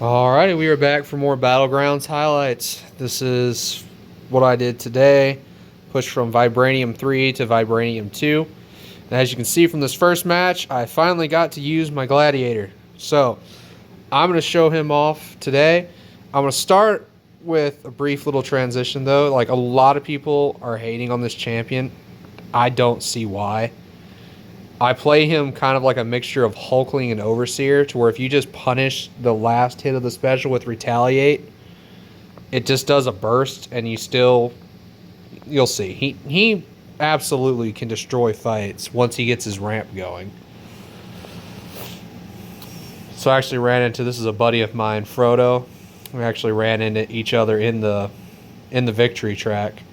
Alrighty, we are back for more Battlegrounds highlights. This is what I did today. Pushed from Vibranium 3 to Vibranium 2. And as you can see from this first match, I finally got to use my Gladiator. So, I'm going to show him off today. I'm going to start with a brief little transition though. Like, a lot of people are hating on this champion. I don't see why. I play him kind of like a mixture of Hulkling and Overseer, to where if you just punish the last hit of the special with Retaliate, it just does a burst, and you'll see. He absolutely can destroy fights once he gets his ramp going. So I actually ran into, this is a buddy of mine, Frodo. We actually ran into each other in the victory track.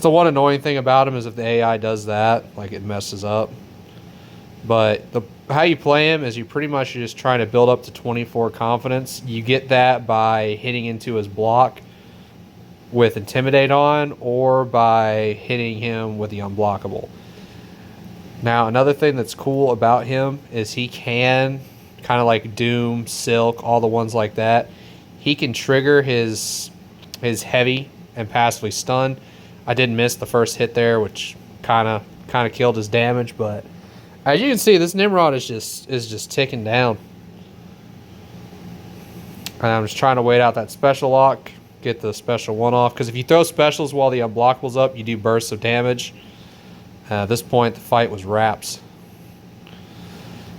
The one annoying thing about him is if the AI does that, like, it messes up. But how you play him is you pretty much are just trying to build up to 24 confidence. You get that by hitting into his block with Intimidate on, or by hitting him with the Unblockable. Now, another thing that's cool about him is he can, kind of like Doom, Silk, all the ones like that, he can trigger his heavy and passively stun. I did miss the first hit there, which kind of killed his damage, but as you can see, this Nimrod is just ticking down. And I'm just trying to wait out that special lock, get the special one off, because if you throw specials while the unblockable's up, you do bursts of damage. At this point, the fight was wraps.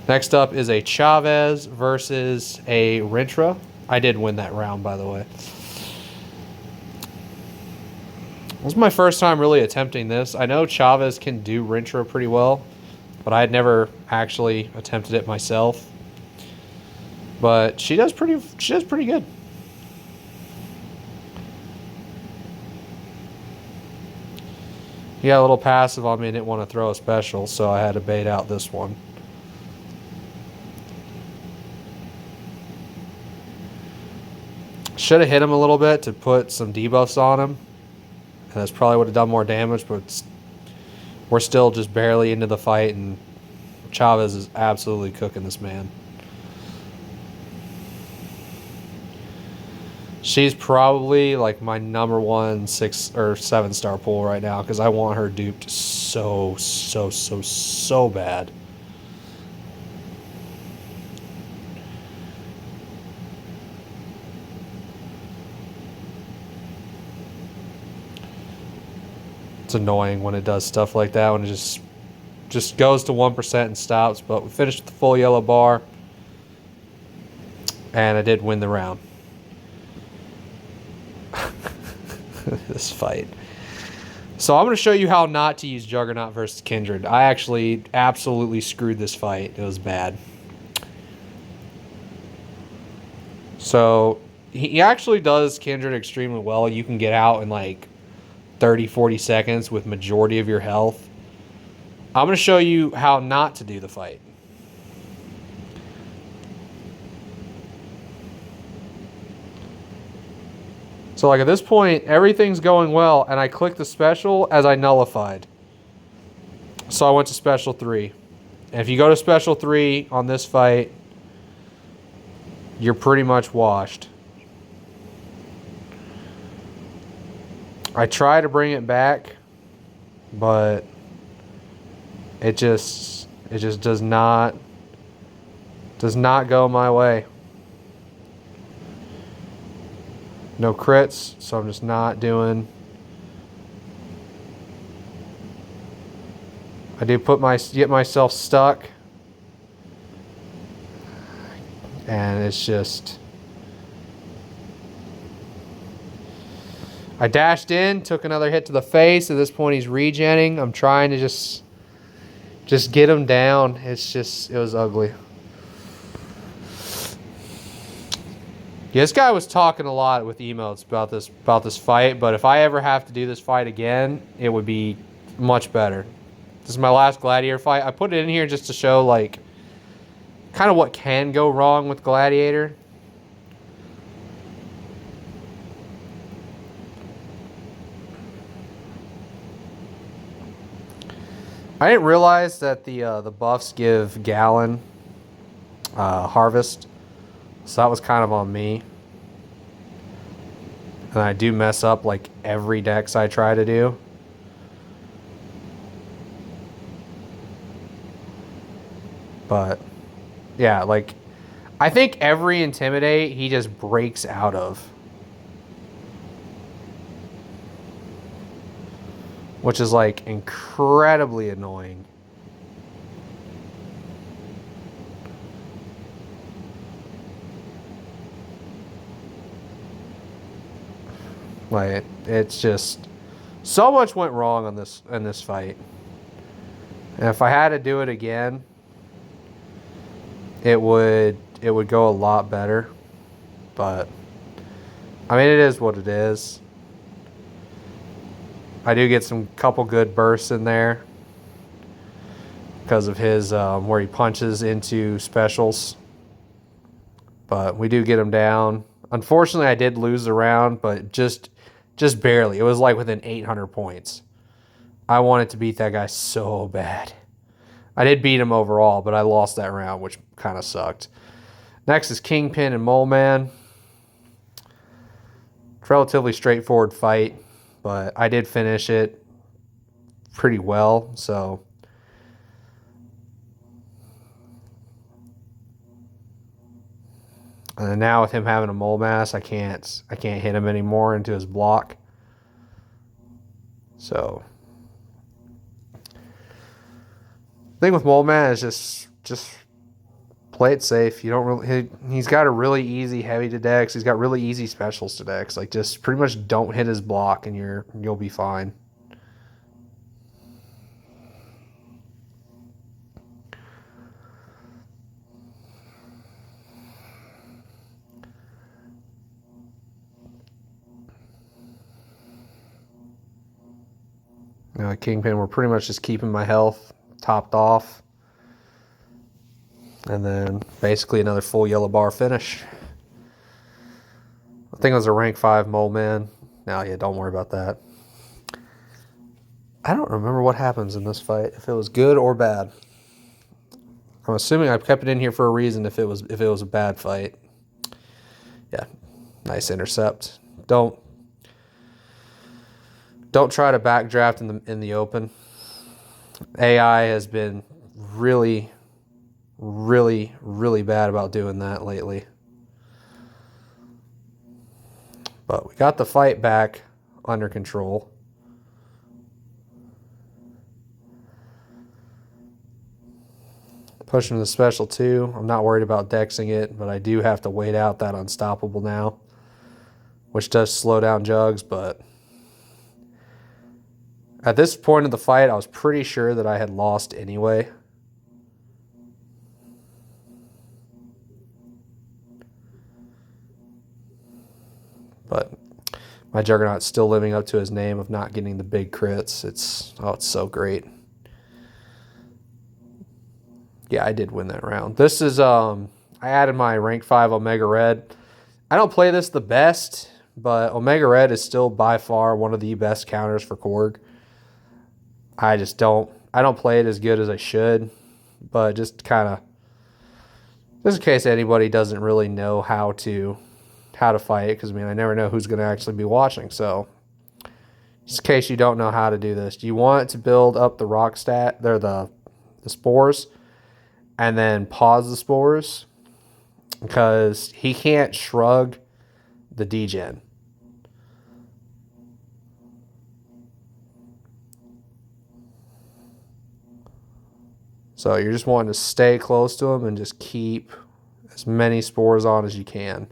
Next up is a Chavez versus a Rintra. I did win that round, by the way. This is my first time really attempting this. I know Chavez can do Rintra pretty well, but I had never actually attempted it myself. But she does pretty good. He got a little passive on me and didn't want to throw a special, so I had to bait out this one. Should have hit him a little bit to put some debuffs on him. And this probably would have done more damage, but we're still just barely into the fight, and Chavez is absolutely cooking this man. She's probably like my number one 6 or 7-star pull right now, because I want her duped so bad. It's annoying when it does stuff like that, when it just goes to 1% and stops. But we finished with the full yellow bar, and I did win the round. This fight. So I'm going to show you how not to use Juggernaut versus Kindred. I actually absolutely screwed this fight. It was bad. So he actually does Kindred extremely well. You can get out in like 30-40 seconds with majority of your health. I'm going to show you how not to do the fight. So like at this point, everything's going well, and I clicked the special as I nullified. So I went to special 3. And if you go to special 3 on this fight, you're pretty much washed. I try to bring it back, but it just does not go my way. No crits, so I'm just not doing. I do get myself stuck, and it's just. I dashed in, took another hit to the face. At this point, he's regenning. I'm trying to just get him down. It was ugly. Yeah, this guy was talking a lot with emotes about this fight, but if I ever have to do this fight again, it would be much better. This is my last Gladiator fight. I put it in here just to show like kind of what can go wrong with Gladiator. I didn't realize that the buffs give Gallon Harvest. So that was kind of on me. And I do mess up like every dex I try to do. But yeah, like I think every Intimidate he just breaks out of. Which is like incredibly annoying. Like it's just so much went wrong on this fight. And if I had to do it again, it would go a lot better. But I mean, it is what it is. I do get some couple good bursts in there because of his where he punches into specials. But we do get him down. Unfortunately, I did lose the round, but just barely. It was like within 800 points. I wanted to beat that guy so bad. I did beat him overall, but I lost that round, which kind of sucked. Next is Kingpin and Mole Man. Relatively straightforward fight, but I did finish it pretty well, so and then now with him having a mole mass, I can't hit him anymore into his block. So the thing with Mole Man is just play it safe. You don't really he's got a really easy heavy to dex. He's got really easy specials to dex. Like just pretty much don't hit his block and you'll be fine. Kingpin, we're pretty much just keeping my health topped off. And then basically another full yellow bar finish. I think it was a rank 5 Mole Man. No, yeah, don't worry about that. I don't remember what happens in this fight, if it was good or bad. I'm assuming I kept it in here for a reason if it was a bad fight. Yeah, nice intercept. Don't try to backdraft in the open. AI has been really bad about doing that lately. But we got the fight back under control. Pushing the special 2. I'm not worried about dexing it, but I do have to wait out that unstoppable now, which does slow down Jugs, but at this point of the fight, I was pretty sure that I had lost anyway. But my Juggernaut's still living up to his name of not getting the big crits. It's so great. Yeah, I did win that round. This is I added my rank 5 Omega Red. I don't play this the best, but Omega Red is still by far one of the best counters for Korg. I don't play it as good as I should, but just in case anybody doesn't really know how to fight it, because I mean I never know who's going to actually be watching. So just in case you don't know how to do this, you want to build up the rock stat, they're the spores, and then pause the spores because he can't shrug the degen. So you're just wanting to stay close to him and just keep as many spores on as you can.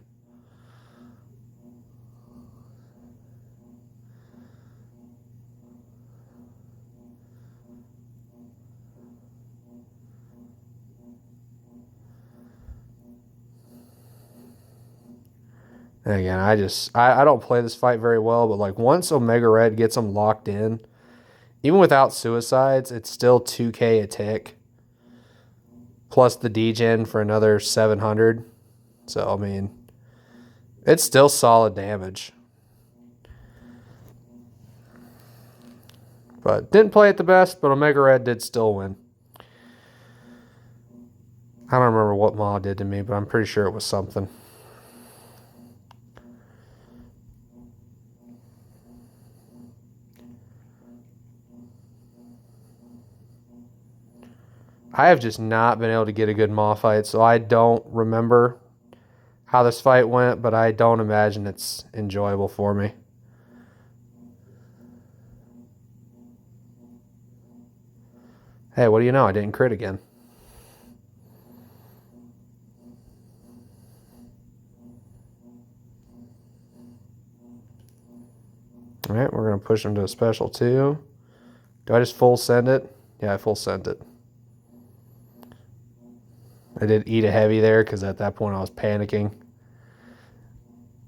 And again, I don't play this fight very well, but like once Omega Red gets them locked in, even without suicides, it's still 2k a tick. Plus the degen for another 700. So, I mean, it's still solid damage. But didn't play it the best, but Omega Red did still win. I don't remember what Ma did to me, but I'm pretty sure it was something. I have just not been able to get a good Ma fight, so I don't remember how this fight went, but I don't imagine it's enjoyable for me. Hey, what do you know? I didn't crit again. All right, we're going to push him to a special 2. Do I just full send it? Yeah, I full sent it. I did eat a heavy there because at that point I was panicking.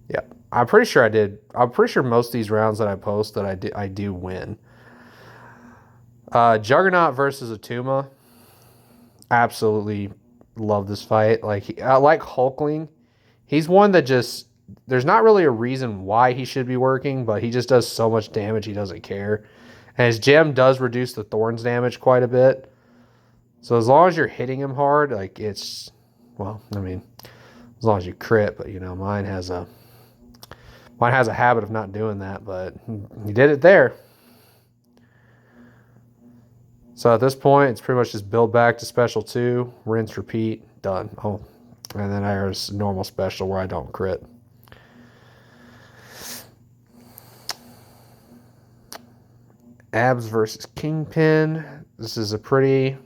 Yeah, I'm pretty sure I did. I'm pretty sure most of these rounds that I post that I do win. Juggernaut versus Atuma. Absolutely love this fight. I like Hulkling. He's one that just, there's not really a reason why he should be working, but he just does so much damage he doesn't care. And his gem does reduce the Thorns damage quite a bit. So as long as you're hitting him hard, like it's, well, I mean, as long as you crit, but you know, mine has a habit of not doing that, but he did it there. So at this point, it's pretty much just build back to special 2, rinse, repeat, done. Oh, and then there's normal special where I don't crit. Abs versus Kingpin. This is a pretty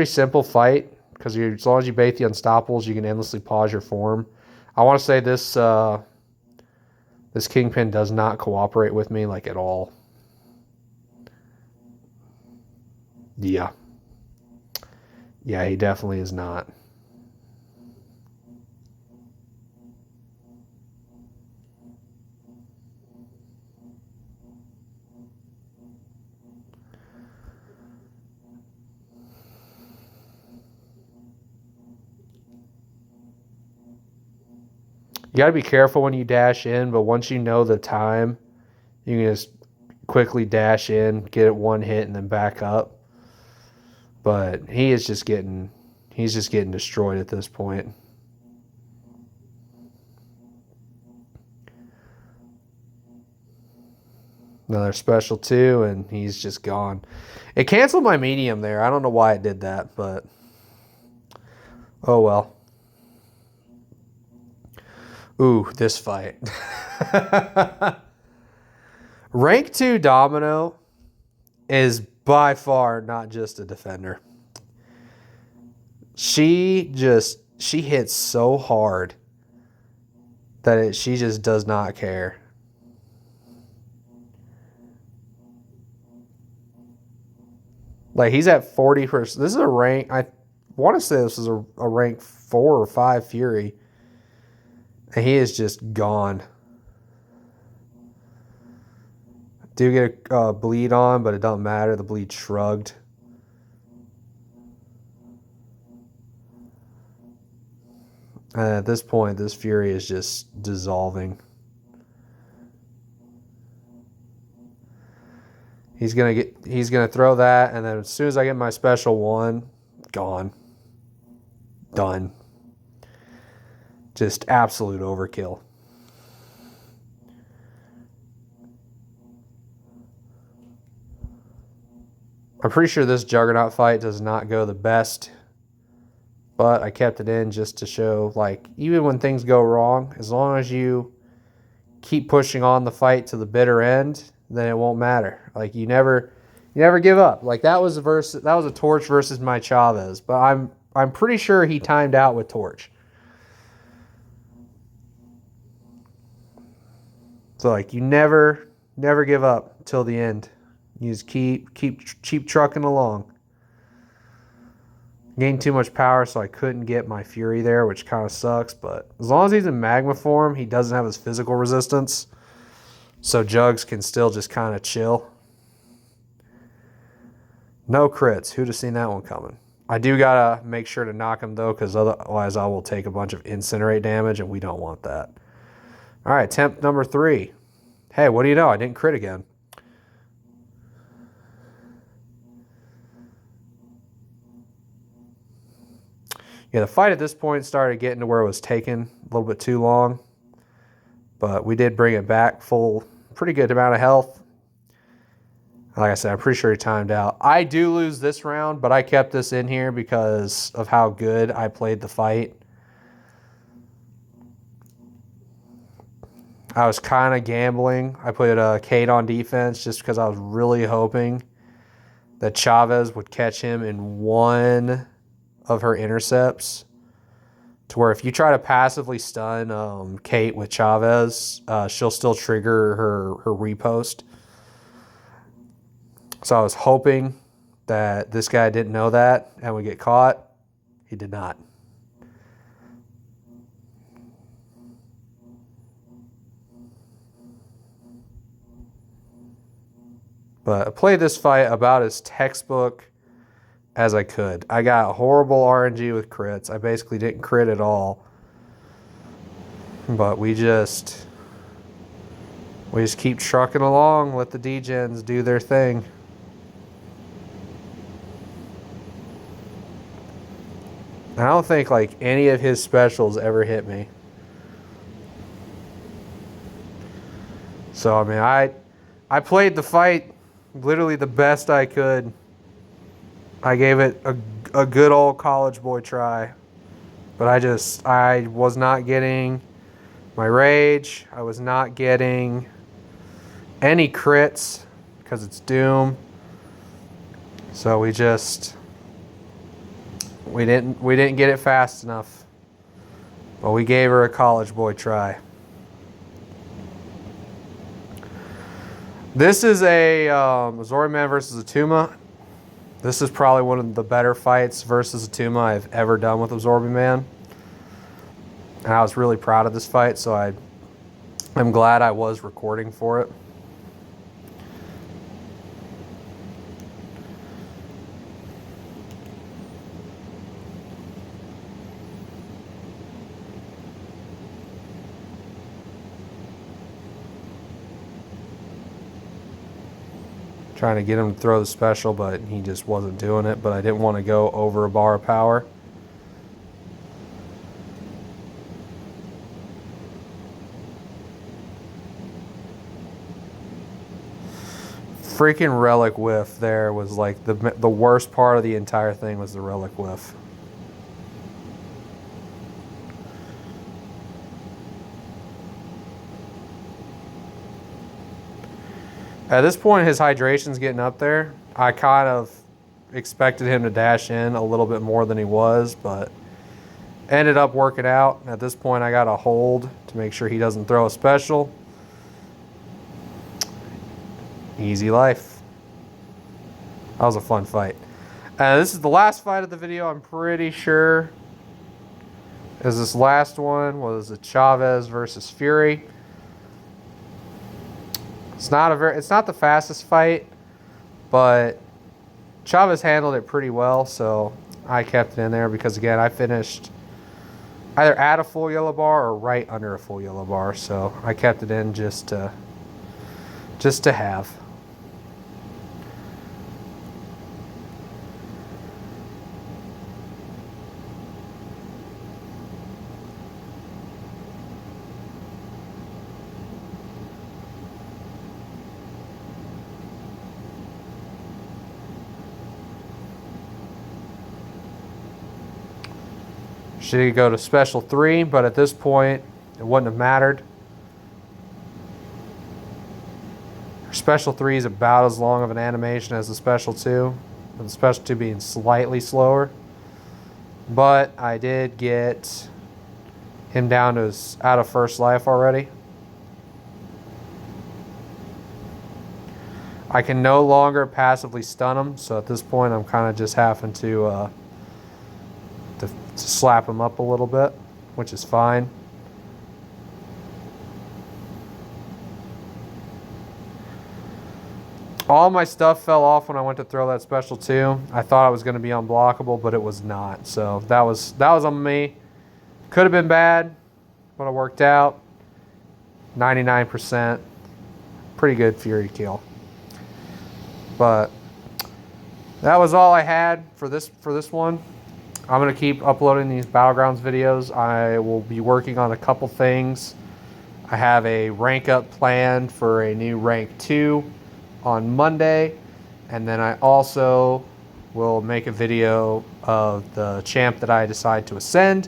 simple fight because as long as you bait the Unstoppables, you can endlessly pause your form. I want to say this this Kingpin does not cooperate with me like at all. Yeah, he definitely is not. You got to be careful when you dash in, but once you know the time, you can just quickly dash in, get it one hit, and then back up. But he's just getting destroyed at this point. Another special 2, and he's just gone. It canceled my medium there. I don't know why it did that, but oh well. Ooh, this fight. Rank 2 Domino is by far not just a defender. She hits so hard that she just does not care. Like, he's at 40%. This is a rank, I want to say this is a rank 4 or 5 Fury. And he is just gone. Do get a bleed on, but it doesn't matter. The bleed shrugged. And at this point, this Fury is just dissolving. He's gonna throw that, and then as soon as I get my special 1, gone. Done. Just absolute overkill. I'm pretty sure this Juggernaut fight does not go the best, but I kept it in just to show, like, even when things go wrong, as long as you keep pushing on the fight to the bitter end, then it won't matter. Like, you never give up. Like, that was a Torch versus my Chavez, but I'm pretty sure he timed out with Torch. So, like, you never give up till the end. You just keep trucking along. Gained too much power, so I couldn't get my Fury there, which kind of sucks. But as long as he's in magma form, he doesn't have his physical resistance. So Jugs can still just kind of chill. No crits. Who'd have seen that one coming? I do got to make sure to knock him, though, because otherwise I will take a bunch of Incinerate damage, and we don't want that. All right, attempt number 3. Hey, what do you know? I didn't crit again. Yeah, the fight at this point started getting to where it was taking a little bit too long. But we did bring it back full, pretty good amount of health. Like I said, I'm pretty sure he timed out. I do lose this round, but I kept this in here because of how good I played the fight. I was kind of gambling. I put Cade on defense just because I was really hoping that Chavez would catch him in one of her intercepts. To where if you try to passively stun Kate with Chavez, she'll still trigger her repost. So I was hoping that this guy didn't know that and would get caught. He did not. But I played this fight about as textbook as I could. I got horrible RNG with crits. I basically didn't crit at all. But we just keep trucking along, let the D-Gens do their thing. I don't think like any of his specials ever hit me. So I mean, I played the fight literally the best I could. I gave it a good old college boy try. But I was not getting my rage. I was not getting any crits because it's Doom. So we didn't get it fast enough. But we gave her a college boy try. This is a Zoriman versus Atuma. This is probably one of the better fights versus Atuma I've ever done with Absorbing Man. And I was really proud of this fight, so I'm glad I was recording for it. Trying to get him to throw the special, but he just wasn't doing it. But I didn't want to go over a bar of power. Freaking relic whiff there was like the worst part of the entire thing was the relic whiff. At this point, his hydration's getting up there. I kind of expected him to dash in a little bit more than he was, but ended up working out. At this point, I got a hold to make sure he doesn't throw a special. Easy life. That was a fun fight. This is the last fight of the video, I'm pretty sure. As this last one was a Chavez versus Fury. It's not the fastest fight, but Chavez handled it pretty well, so I kept it in there because again I finished either at a full yellow bar or right under a full yellow bar, so I kept it in just to have. Should go to special 3, but at this point, it wouldn't have mattered. Special 3 is about as long of an animation as the special 2, with the special 2 being slightly slower. But I did get him down to out of first life already. I can no longer passively stun him, so at this point I'm kind of just having to slap him up a little bit, which is fine. All my stuff fell off when I went to throw that special 2. I thought I was going to be unblockable, but it was not. So that was on me. Could have been bad, but it worked out. 99%. Pretty good Fury kill. But that was all I had for this one. I'm going to keep uploading these Battlegrounds videos. I will be working on a couple things. I have a rank up planned for a new rank 2 on Monday. And then I also will make a video of the champ that I decide to ascend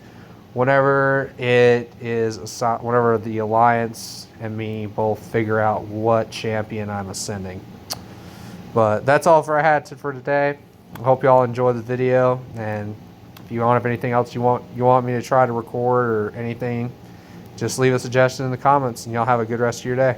whenever whenever the Alliance and me both figure out what champion I'm ascending. But that's all I had for today. I hope you all enjoyed the video, and if you don't have anything else you want me to try to record or anything, just leave a suggestion in the comments, and y'all have a good rest of your day.